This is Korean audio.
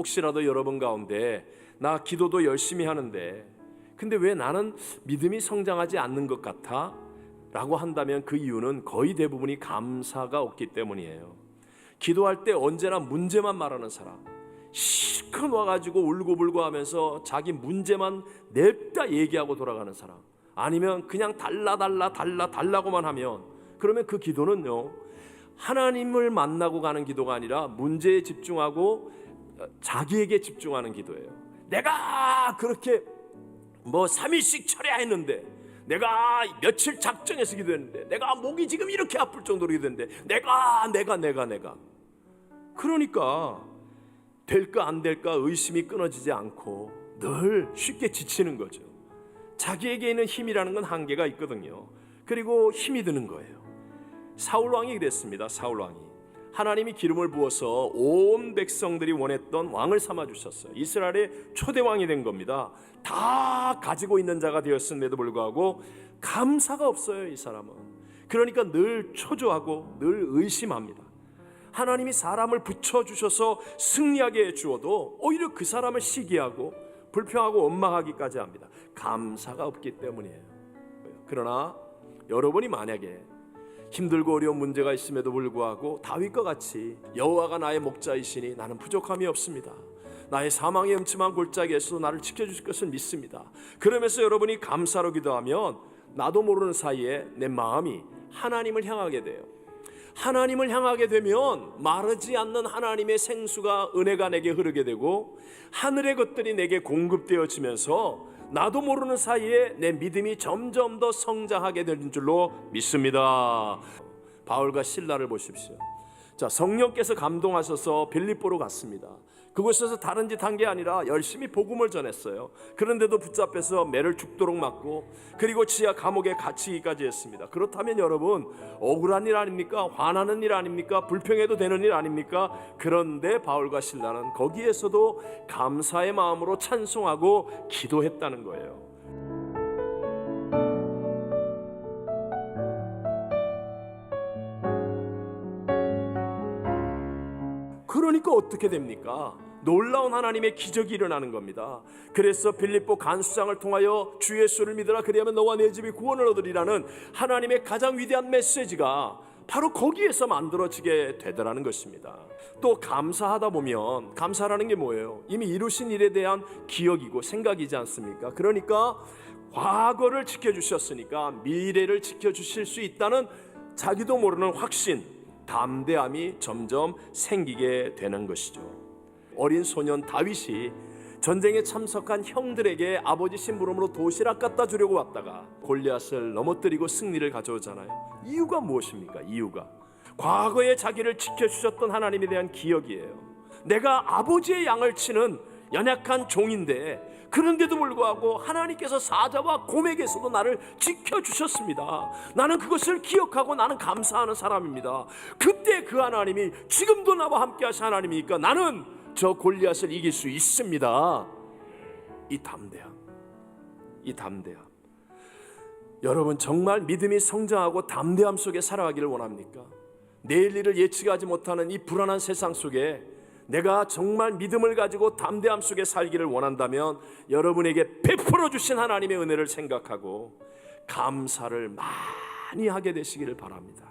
혹시라도 여러분 가운데 나 기도도 열심히 하는데 근데 왜 나는 믿음이 성장하지 않는 것 같아? 라고 한다면 그 이유는 거의 대부분이 감사가 없기 때문이에요. 기도할 때 언제나 문제만 말하는 사람, 실컷 와가지고 울고불고 하면서 자기 문제만 냅다 얘기하고 돌아가는 사람, 아니면 그냥 달라고만 하면, 그러면 그 기도는요 하나님을 만나고 가는 기도가 아니라 문제에 집중하고 자기에게 집중하는 기도예요. 내가 그렇게 3일씩 철야했는데, 내가 며칠 작정해서 기도했는데, 내가 목이 지금 이렇게 아플 정도로 기도했는데, 내가 그러니까 될까 안 될까 의심이 끊어지지 않고 늘 쉽게 지치는 거죠. 자기에게 있는 힘이라는 건 한계가 있거든요. 그리고 힘이 드는 거예요. 사울왕이 그랬습니다. 사울왕이 하나님이 기름을 부어서 온 백성들이 원했던 왕을 삼아주셨어요. 이스라엘의 초대왕이 된 겁니다. 다 가지고 있는 자가 되었음에도 불구하고 감사가 없어요, 이 사람은. 그러니까 늘 초조하고 늘 의심합니다. 하나님이 사람을 붙여주셔서 승리하게 해주어도 오히려 그 사람을 시기하고 불평하고 원망하기까지 합니다. 감사가 없기 때문이에요. 그러나 여러분이 만약에 힘들고 어려운 문제가 있음에도 불구하고 다윗과 같이 여호와가 나의 목자이시니 나는 부족함이 없습니다, 나의 사망의 음침한 골짜기에서 나를 지켜주실 것을 믿습니다, 그러면서 여러분이 감사로 기도하면 나도 모르는 사이에 내 마음이 하나님을 향하게 돼요. 하나님을 향하게 되면 마르지 않는 하나님의 생수가, 은혜가 내게 흐르게 되고 하늘의 것들이 내게 공급되어지면서 나도 모르는 사이에 내 믿음이 점점 더 성장하게 되는 줄로 믿습니다. 바울과 실라를 보십시오. 자, 성령께서 감동하셔서 빌립보로 갔습니다. 그곳에서 다른 짓 한 게 아니라 열심히 복음을 전했어요. 그런데도 붙잡혀서 매를 죽도록 맞고, 그리고 지하 감옥에 갇히기까지 했습니다. 그렇다면 여러분, 억울한 일 아닙니까? 화나는 일 아닙니까? 불평해도 되는 일 아닙니까? 그런데 바울과 실라는 거기에서도 감사의 마음으로 찬송하고 기도했다는 거예요. 그러니까 어떻게 됩니까? 놀라운 하나님의 기적이 일어나는 겁니다. 그래서 빌립보 간수장을 통하여 주 예수를 믿으라, 그리하면 너와 내 집이 구원을 얻으리라는 하나님의 가장 위대한 메시지가 바로 거기에서 만들어지게 되더라는 것입니다. 또 감사하다 보면, 감사라는 게 뭐예요? 이미 이루신 일에 대한 기억이고 생각이지 않습니까? 그러니까 과거를 지켜주셨으니까 미래를 지켜주실 수 있다는 자기도 모르는 확신, 담대함이 점점 생기게 되는 것이죠. 어린 소년 다윗이 전쟁에 참석한 형들에게 아버지 심부름으로 도시락 갖다 주려고 왔다가 골리앗을 넘어뜨리고 승리를 가져오잖아요. 이유가 무엇입니까? 이유가 과거에 자기를 지켜주셨던 하나님에 대한 기억이에요. 내가 아버지의 양을 치는 연약한 종인데, 그런데도 불구하고 하나님께서 사자와 곰에게서도 나를 지켜주셨습니다. 나는 그것을 기억하고 나는 감사하는 사람입니다. 그때 그 하나님이 지금도 나와 함께 하신 하나님이니까 나는 저 골리앗을 이길 수 있습니다. 이 담대함. 여러분, 정말 믿음이 성장하고 담대함 속에 살아가기를 원합니까? 내일 일을 예측하지 못하는 이 불안한 세상 속에 내가 정말 믿음을 가지고 담대함 속에 살기를 원한다면 여러분에게 베풀어 주신 하나님의 은혜를 생각하고 감사를 많이 하게 되시기를 바랍니다.